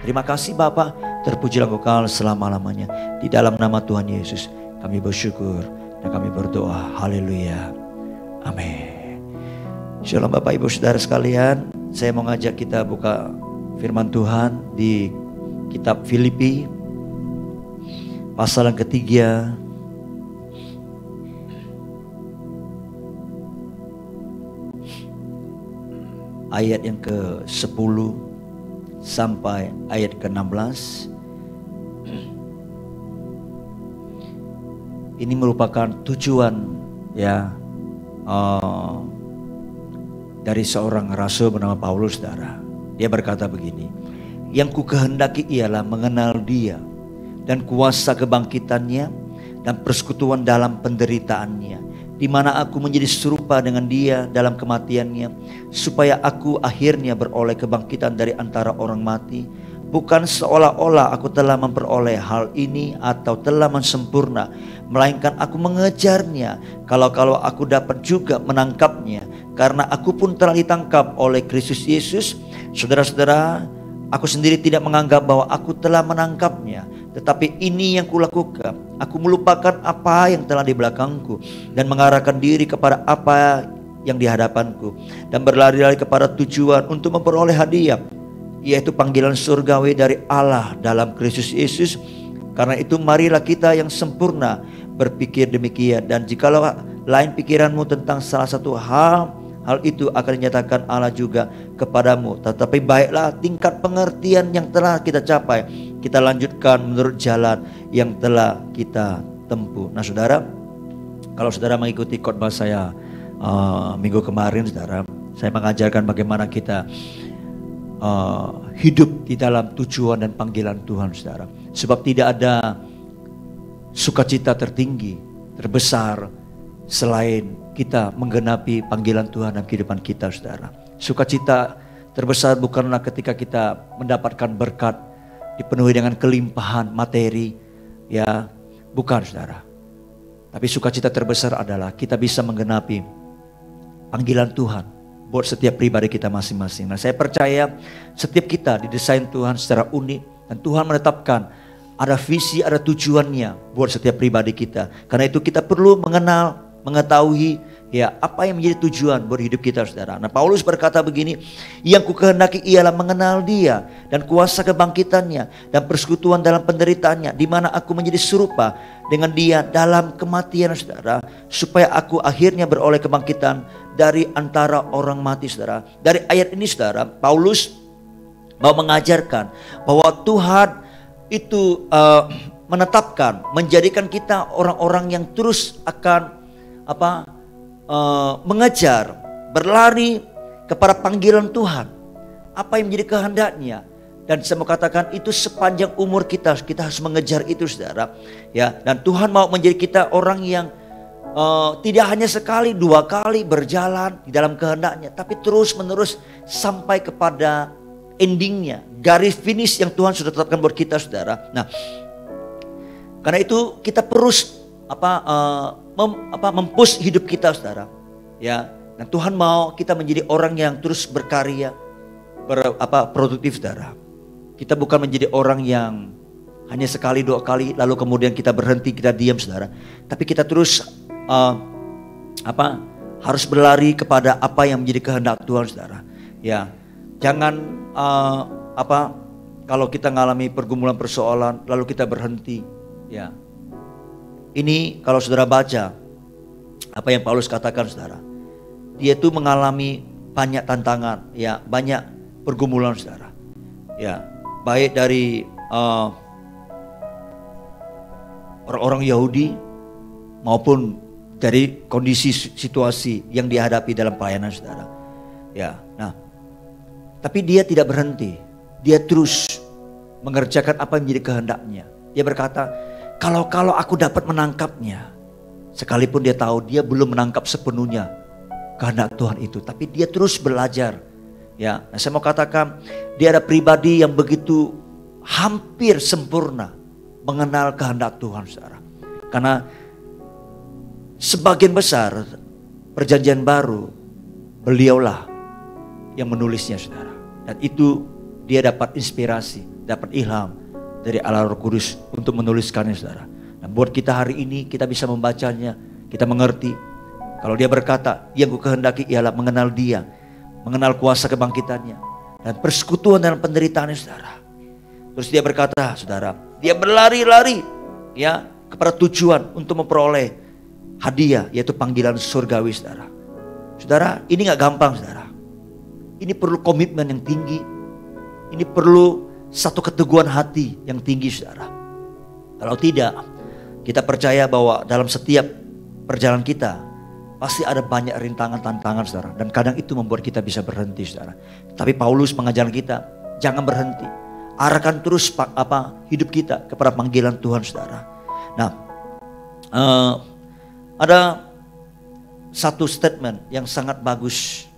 Terima kasih Bapa, terpujilah Engkau selama-lamanya. Di dalam nama Tuhan Yesus kami bersyukur dan kami berdoa. Haleluya. Amin. Shalom Bapak Ibu Saudara sekalian. Saya mau ngajak kita buka firman Tuhan di kitab Filipi pasal yang ketiga. Ayat yang ke-10 sampai ayat ke-16. Ini merupakan tujuan ya dari seorang rasul bernama Paulus, saudara. Dia berkata begini, yang ku kehendaki ialah mengenal Dia dan kuasa kebangkitannya dan persekutuan dalam penderitaannya, di mana aku menjadi serupa dengan Dia dalam kematiannya, supaya aku akhirnya beroleh kebangkitan dari antara orang mati. Bukan seolah-olah aku telah memperoleh hal ini atau telah sempurna, melainkan aku mengejarnya, kalau aku dapat juga menangkapnya, karena aku pun telah ditangkap oleh Kristus Yesus. Saudara-saudara, aku sendiri tidak menganggap bahwa aku telah menangkapnya, tetapi ini yang kulakukan, aku melupakan apa yang telah di belakangku dan mengarahkan diri kepada apa yang di hadapanku, dan berlari-lari kepada tujuan untuk memperoleh hadiah, yaitu panggilan surgawi dari Allah dalam Kristus Yesus. Karena itu marilah kita yang sempurna berpikir demikian, dan jikalau lain pikiranmu tentang salah satu hal itu akan dinyatakan Allah juga kepadamu. Tetapi baiklah tingkat pengertian yang telah kita capai, kita lanjutkan menurut jalan yang telah kita tempuh. Nah saudara, kalau saudara mengikuti khotbah saya minggu kemarin, saudara, saya mengajarkan bagaimana kita hidup di dalam tujuan dan panggilan Tuhan, saudara. Sebab tidak ada sukacita tertinggi, terbesar selain kita menggenapi panggilan Tuhan dalam kehidupan kita, saudara. Sukacita terbesar bukanlah ketika kita mendapatkan berkat, dipenuhi dengan kelimpahan materi, ya, bukan, saudara. Tapi sukacita terbesar adalah kita bisa menggenapi panggilan Tuhan buat setiap pribadi kita masing-masing. Nah, saya percaya setiap kita didesain Tuhan secara unik, dan Tuhan menetapkan ada visi, ada tujuannya buat setiap pribadi kita. Karena itu kita perlu mengenal, mengetahui ya apa yang menjadi tujuan buat hidup kita, saudara. Nah, Paulus berkata begini, yang ku kehendaki ialah mengenal Dia dan kuasa kebangkitannya dan persekutuan dalam penderitaannya, di mana aku menjadi serupa dengan Dia dalam kematian, saudara, supaya aku akhirnya beroleh kebangkitan dari antara orang mati, saudara. Dari ayat ini, saudara, Paulus mau mengajarkan bahwa Tuhan itu menetapkan, menjadikan kita orang-orang yang terus akan mengejar, berlari kepada panggilan Tuhan, apa yang menjadi kehendaknya. Dan saya mau katakan itu sepanjang umur kita harus mengejar itu, saudara. Ya, dan Tuhan mau menjadi kita orang yang tidak hanya sekali, dua kali berjalan di dalam kehendaknya, tapi terus menerus sampai kepada endingnya, garis finish yang Tuhan sudah tetapkan buat kita, saudara. Nah, karena itu kita terus mempush hidup kita, saudara. Ya, dan Tuhan mau kita menjadi orang yang terus berkarya, produktif, saudara. Kita bukan menjadi orang yang hanya sekali, dua kali lalu kemudian kita berhenti, kita diam, saudara. Tapi kita terus harus berlari kepada apa yang menjadi kehendak Tuhan, saudara. Ya, jangan kalau kita mengalami pergumulan persoalan lalu kita berhenti. Ya, ini kalau saudara baca apa yang Paulus katakan, saudara, dia itu mengalami banyak tantangan, ya, banyak pergumulan, saudara. Ya, baik dari orang-orang Yahudi maupun dari kondisi situasi yang dihadapi dalam pelayanan, saudara. Ya, nah, tapi dia tidak berhenti. Dia terus mengerjakan apa yang menjadi kehendaknya. Dia berkata, kalau aku dapat menangkapnya, sekalipun dia tahu dia belum menangkap sepenuhnya kehendak Tuhan itu, tapi dia terus belajar. Ya, nah, saya mau katakan dia ada pribadi yang begitu hampir sempurna mengenal kehendak Tuhan, saudara. Karena sebagian besar perjanjian baru beliaulah yang menulisnya, saudara. Dan itu dia dapat inspirasi, dapat ilham dari Allah Roh Kudus untuk menuliskannya, saudara. Dan buat kita hari ini, kita bisa membacanya, kita mengerti. Kalau dia berkata, yang ku kehendaki ialah mengenal dia, mengenal kuasa kebangkitannya, dan persekutuan dalam penderitaannya, saudara. Terus dia berkata, saudara, dia berlari-lari ya kepada tujuan untuk memperoleh hadiah, yaitu panggilan surgawi, saudara. Saudara, ini gak gampang, saudara. Ini perlu komitmen yang tinggi. Ini perlu satu keteguhan hati yang tinggi, saudara. Kalau tidak, kita percaya bahwa dalam setiap perjalanan kita pasti ada banyak rintangan, tantangan, saudara. Dan kadang itu membuat kita bisa berhenti, saudara. Tapi Paulus mengajar kita, jangan berhenti. Arahkan terus hidup kita kepada panggilan Tuhan, saudara. Nah, ada satu statement yang sangat bagus.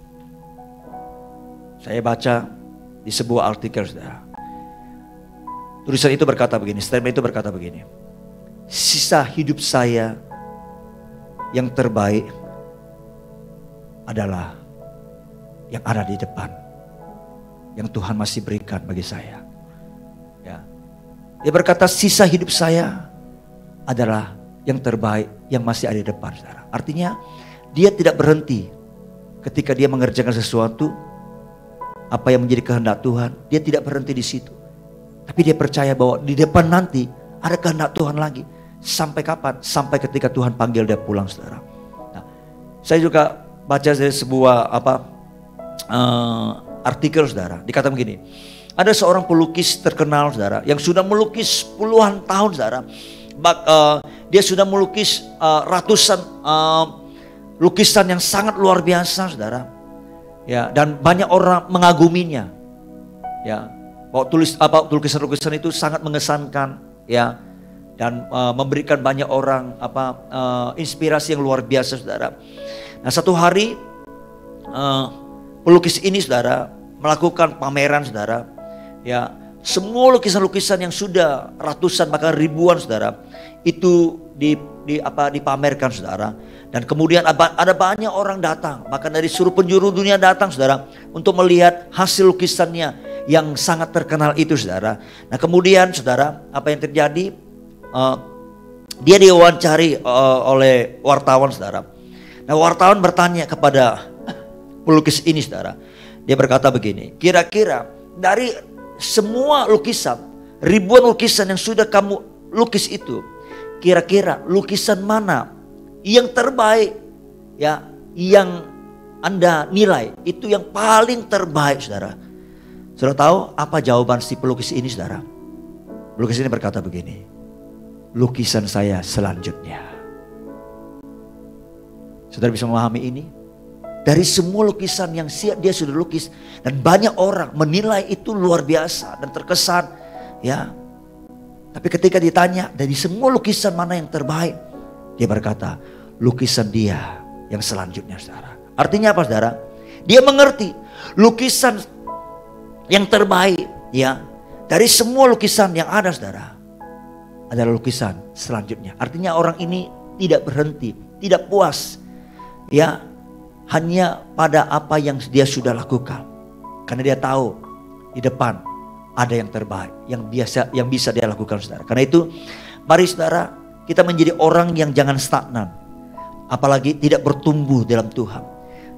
Saya baca di sebuah artikel, saudara. Tulisan itu berkata begini, statement itu berkata begini. Sisa hidup saya yang terbaik adalah yang ada di depan, yang Tuhan masih berikan bagi saya. Ya. Dia berkata sisa hidup saya adalah yang terbaik yang masih ada di depan, saudara. Artinya dia tidak berhenti ketika dia mengerjakan sesuatu, apa yang menjadi kehendak Tuhan. Dia tidak berhenti di situ. Tapi dia percaya bahwa di depan nanti ada kehendak Tuhan lagi. Sampai kapan? Sampai ketika Tuhan panggil dia pulang, saudara. Nah, saya juga baca dari sebuah artikel, saudara. Dikatakan begini, ada seorang pelukis terkenal, saudara, yang sudah melukis puluhan tahun, saudara. Dia sudah melukis ratusan lukisan yang sangat luar biasa, saudara. Ya, dan banyak orang mengaguminya. Ya, bahwa lukisan-lukisan itu sangat mengesankan, ya, dan memberikan banyak orang inspirasi yang luar biasa, saudara. Nah, satu hari pelukis ini, saudara, melakukan pameran, saudara. Ya, semua lukisan-lukisan yang sudah ratusan bahkan ribuan, saudara, itu dipamerkan, saudara. Dan kemudian ada banyak orang datang, bahkan dari seluruh penjuru dunia datang, saudara, untuk melihat hasil lukisannya yang sangat terkenal itu, saudara. Nah, kemudian, saudara, apa yang terjadi? Dia diwawancari oleh wartawan, saudara. Nah, wartawan bertanya kepada pelukis ini, saudara. Dia berkata begini, kira-kira dari semua lukisan, ribuan lukisan yang sudah kamu lukis itu, kira-kira lukisan mana yang terbaik, ya, yang Anda nilai itu yang paling terbaik, saudara? Saudara tahu apa jawaban si pelukis ini, saudara? Pelukis ini berkata begini, lukisan saya selanjutnya. Saudara bisa memahami ini? Dari semua lukisan yang dia sudah lukis, dan banyak orang menilai itu luar biasa dan terkesan, ya. Tapi ketika ditanya dari semua lukisan mana yang terbaik, dia berkata lukisan dia yang selanjutnya, saudara. Artinya apa, saudara? Dia mengerti lukisan yang terbaik, ya, dari semua lukisan yang ada, saudara, adalah lukisan selanjutnya. Artinya orang ini tidak berhenti, tidak puas, ya, hanya pada apa yang dia sudah lakukan. Karena dia tahu di depan ada yang terbaik, yang bisa dia lakukan, saudara. Karena itu, mari, saudara, kita menjadi orang yang jangan stagnan, apalagi tidak bertumbuh dalam Tuhan.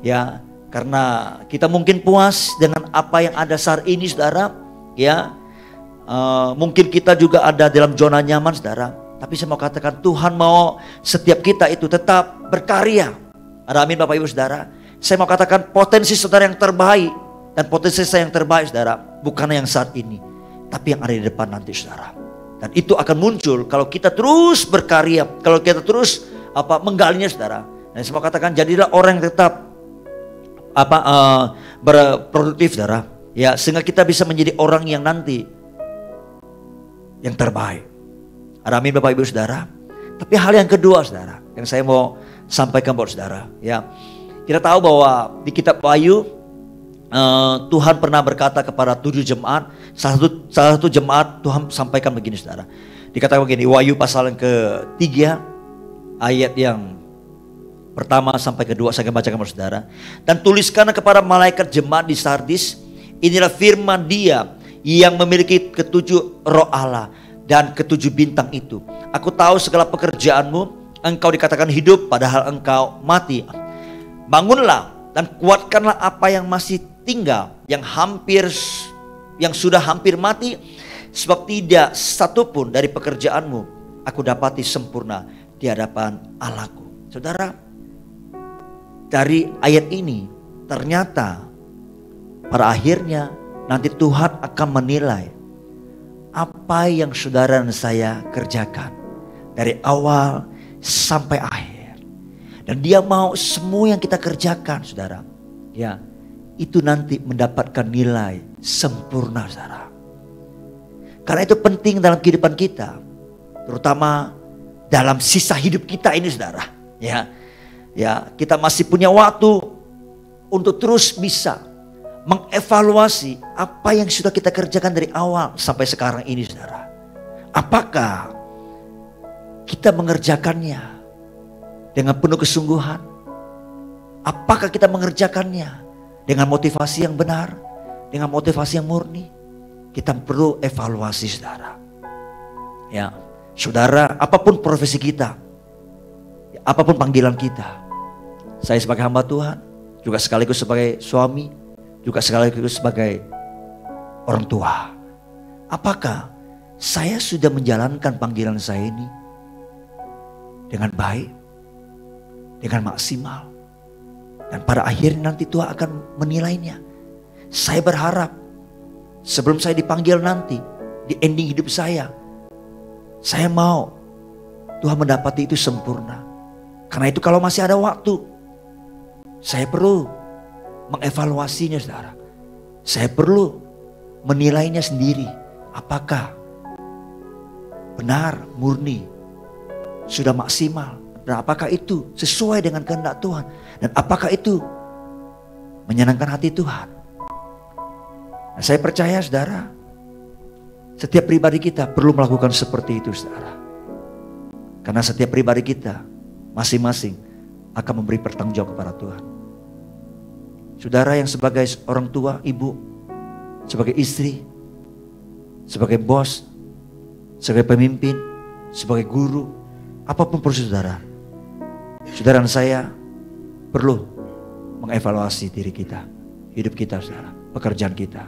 Ya, karena kita mungkin puas dengan apa yang ada saat ini, saudara. Ya, mungkin kita juga ada dalam zona nyaman, saudara. Tapi saya mau katakan, Tuhan mau setiap kita itu tetap berkarya. Ada amin, Bapak Ibu, saudara. Saya mau katakan potensi saudara yang terbaik dan potensi saya yang terbaik, saudara, bukan yang saat ini, tapi yang ada di depan nanti, saudara. Dan itu akan muncul kalau kita terus berkarya, kalau kita terus menggalinya, saudara. Dan saya mau katakan, jadilah orang yang tetap berproduktif, saudara. Ya, sehingga kita bisa menjadi orang yang nanti yang terbaik. Ada amin, Bapak Ibu, saudara. Tapi hal yang kedua, saudara, yang saya mau sampaikan buat saudara, ya, kita tahu bahwa di kitab Wahyu Tuhan pernah berkata kepada 7 jemaat. Salah satu jemaat Tuhan sampaikan begini, saudara. Dikatakan begini, Wahyu pasal yang ke-3 ayat yang pertama sampai kedua, saya akan bacakan kepada saudara. Dan tuliskan kepada malaikat jemaat di Sardis, inilah firman Dia yang memiliki ketujuh roh Allah dan ketujuh bintang itu. Aku tahu segala pekerjaanmu, engkau dikatakan hidup padahal engkau mati. Bangunlah dan kuatkanlah apa yang masih tinggal, yang sudah hampir mati, sebab tidak satupun dari pekerjaanmu aku dapati sempurna di hadapan Allahku. Saudara, dari ayat ini ternyata pada akhirnya nanti Tuhan akan menilai apa yang saudara dan saya kerjakan dari awal sampai akhir. Dan dia mau semua yang kita kerjakan, saudara, ya, itu nanti mendapatkan nilai sempurna, saudara. Karena itu penting dalam kehidupan kita, terutama dalam sisa hidup kita ini, saudara. Ya, kita masih punya waktu untuk terus bisa mengevaluasi apa yang sudah kita kerjakan dari awal sampai sekarang ini, saudara. Apakah kita mengerjakannya dengan penuh kesungguhan? Apakah kita mengerjakannya dengan motivasi yang benar, dengan motivasi yang murni? Kita perlu evaluasi, saudara. Ya, saudara, apapun profesi kita, apapun panggilan kita, saya sebagai hamba Tuhan, juga sekaligus sebagai suami, juga sekaligus sebagai orang tua. Apakah saya sudah menjalankan panggilan saya ini dengan baik, dengan maksimal, dan pada akhirnya nanti Tuhan akan menilainya. Saya berharap sebelum saya dipanggil nanti di ending hidup saya mau Tuhan mendapati itu sempurna. Karena itu kalau masih ada waktu, saya perlu mengevaluasinya, saudara. Saya perlu menilainya sendiri. Apakah benar, murni, sudah maksimal, dan apakah itu sesuai dengan kehendak Tuhan, dan apakah itu menyenangkan hati Tuhan. Nah, saya percaya, saudara, setiap pribadi kita perlu melakukan seperti itu, saudara. Karena setiap pribadi kita masing-masing akan memberi pertanggungjawab kepada Tuhan. Saudara yang sebagai orang tua, ibu, sebagai istri, sebagai bos, sebagai pemimpin, sebagai guru, apapun posisi saudara, saudara dan saya perlu mengevaluasi diri kita, hidup kita, saudara, pekerjaan kita.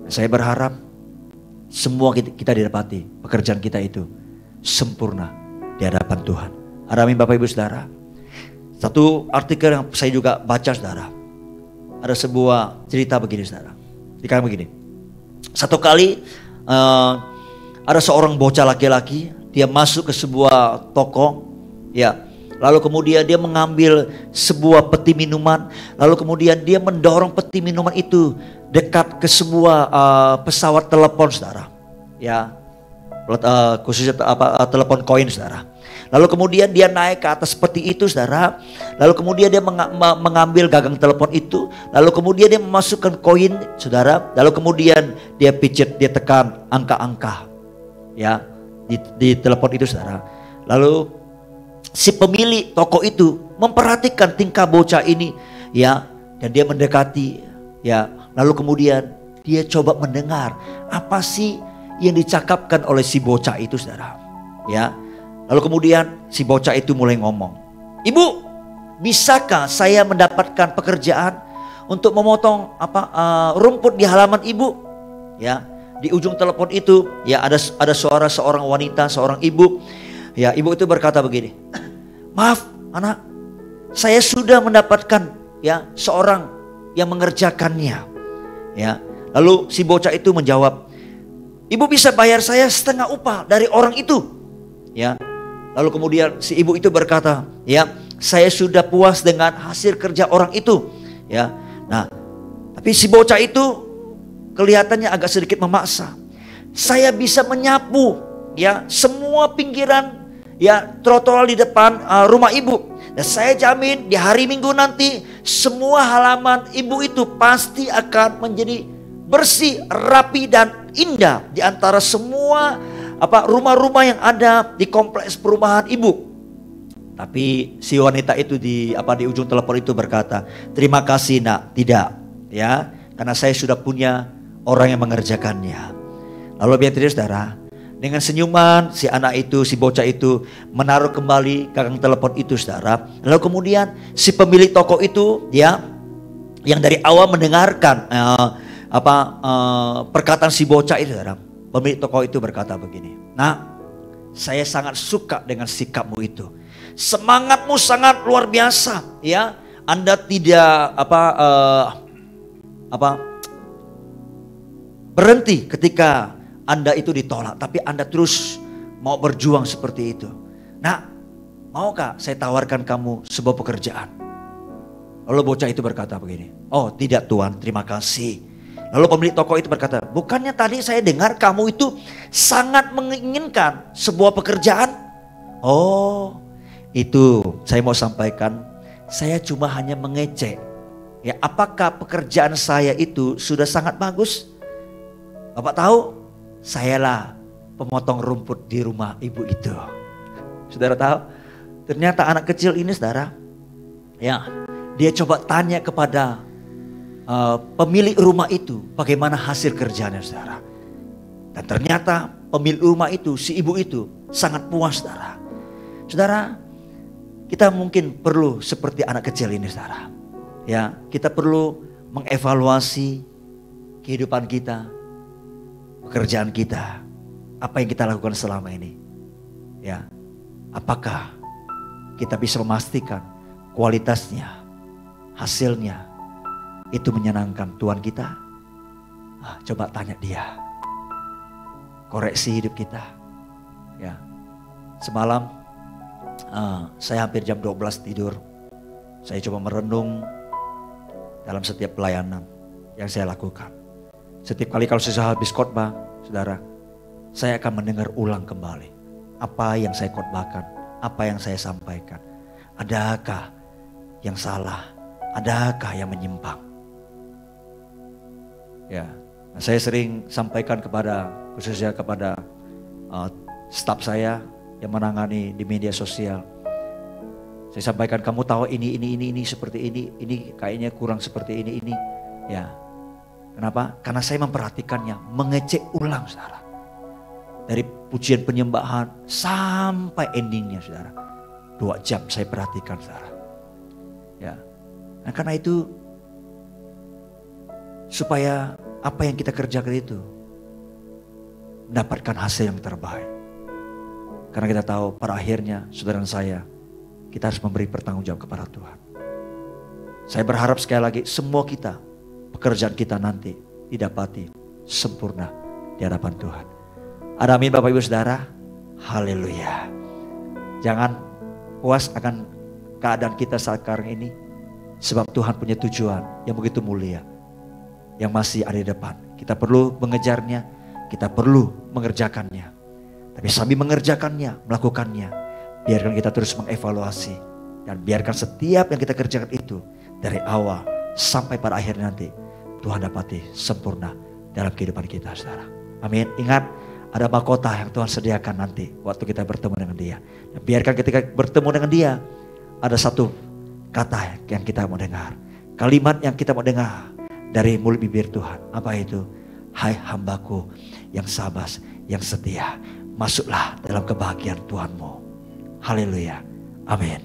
Saya berharap semua kita didapati pekerjaan kita itu sempurna di hadapan Tuhan. Amin, Bapak Ibu Saudara. Satu artikel yang saya juga baca, saudara, ada sebuah cerita begini, saudara. Dikatakan begini. Satu kali ada seorang bocah laki-laki, dia masuk ke sebuah toko, ya. Lalu kemudian dia mengambil sebuah peti minuman, lalu kemudian dia mendorong peti minuman itu dekat ke sebuah pesawat telepon, saudara. Ya, khususnya telepon koin, saudara. Lalu kemudian dia naik ke atas peti itu, saudara. Lalu kemudian dia mengambil gagang telepon itu. Lalu kemudian dia memasukkan koin, saudara. Lalu kemudian dia pijit, dia tekan angka-angka, ya, di telepon itu, saudara. Lalu si pemilik toko itu memperhatikan tingkah bocah ini, ya, dan dia mendekati, ya. Lalu kemudian dia coba mendengar apa sih yang dicakapkan oleh si bocah itu, saudara, ya. Lalu kemudian si bocah itu mulai ngomong, "Ibu, bisakah saya mendapatkan pekerjaan untuk memotong rumput di halaman ibu?" Ya, di ujung telepon itu, ya, ada suara seorang wanita, seorang ibu. Ya, ibu itu berkata begini, "Maaf, anak, saya sudah mendapatkan, ya, seorang yang mengerjakannya." Ya, lalu si bocah itu menjawab, "Ibu bisa bayar saya setengah upah dari orang itu." Ya. Lalu kemudian si ibu itu berkata, "Ya, saya sudah puas dengan hasil kerja orang itu." Ya. Nah, tapi si bocah itu kelihatannya agak sedikit memaksa. "Saya bisa menyapu, ya, semua pinggiran, ya, trotoar di depan rumah ibu. Dan saya jamin di hari Minggu nanti semua halaman ibu itu pasti akan menjadi bersih, rapi dan indah di antara semua rumah-rumah yang ada di kompleks perumahan ibu." Tapi si wanita itu di ujung telepon itu berkata, "Terima kasih, nak, tidak, ya, karena saya sudah punya orang yang mengerjakannya. Lalu biar saudara, dengan senyuman si anak itu, si bocah itu menaruh kembali gagang telepon itu saudara. Lalu kemudian si pemilik toko itu dia yang dari awal mendengarkan perkataan si bocah itu saudara. Pemilik toko itu berkata begini, "Nah, saya sangat suka dengan sikapmu itu. Semangatmu sangat luar biasa, ya. Anda tidak berhenti ketika Anda itu ditolak, tapi Anda terus mau berjuang seperti itu. Nah, maukah saya tawarkan kamu sebuah pekerjaan?" Lalu bocah itu berkata begini, "Oh tidak Tuan, terima kasih." Lalu pemilik toko itu berkata, "Bukannya tadi saya dengar kamu itu sangat menginginkan sebuah pekerjaan?" "Oh, itu saya mau sampaikan, saya cuma hanya mengecek. Ya, apakah pekerjaan saya itu sudah sangat bagus? Bapak tahu, sayalah pemotong rumput di rumah ibu itu." Saudara tahu, ternyata anak kecil ini saudara, ya, dia coba tanya kepada pemilik rumah itu bagaimana hasil kerjanya saudara. Dan ternyata pemilik rumah itu, si ibu itu sangat puas saudara. Saudara, kita mungkin perlu seperti anak kecil ini saudara. Ya, kita perlu mengevaluasi kehidupan kita, pekerjaan kita, apa yang kita lakukan selama ini. Ya, apakah kita bisa memastikan kualitasnya, hasilnya itu menyenangkan Tuhan kita? Coba tanya dia. Koreksi hidup kita. Ya, semalam saya hampir jam 12 tidur. Saya coba merenung dalam setiap pelayanan yang saya lakukan. Setiap kali kalau saya habis khotbah, saudara, saya akan mendengar ulang kembali apa yang saya khotbahkan, apa yang saya sampaikan. Adakah yang salah? Adakah yang menyimpang? Ya, saya sering sampaikan khususnya kepada staf saya yang menangani di media sosial. Saya sampaikan, kamu tahu ini seperti ini kayaknya kurang seperti ini. Ya, kenapa? Karena saya memperhatikannya, mengecek ulang saudara. Dari pujian penyembahan sampai endingnya saudara. 2 jam saya perhatikan saudara. Ya, nah karena itu supaya apa yang kita kerjakan itu mendapatkan hasil yang terbaik. Karena kita tahu pada akhirnya saudara dan saya, kita harus memberi pertanggungjawab kepada Tuhan. Saya berharap sekali lagi semua kita, pekerjaan kita nanti didapati sempurna di hadapan Tuhan. Ada amin Bapak Ibu Saudara? Haleluya. Jangan puas akan keadaan kita saat sekarang ini. Sebab Tuhan punya tujuan yang begitu mulia yang masih ada di depan. Kita perlu mengejarnya, kita perlu mengerjakannya. Tapi sambil mengerjakannya, melakukannya, biarkan kita terus mengevaluasi. Dan biarkan setiap yang kita kerjakan itu dari awal sampai pada akhir nanti Tuhan dapati sempurna dalam kehidupan kita saudara. Amin. Ingat, ada mahkota yang Tuhan sediakan nanti waktu kita bertemu dengan Dia. Dan biarkan ketika bertemu dengan Dia, ada satu kata yang kita mau dengar. Kalimat yang kita mau dengar dari mulut bibir Tuhan. Apa itu? Hai hambaku yang sabar, yang setia, masuklah dalam kebahagiaan Tuhanmu. Haleluya. Amin.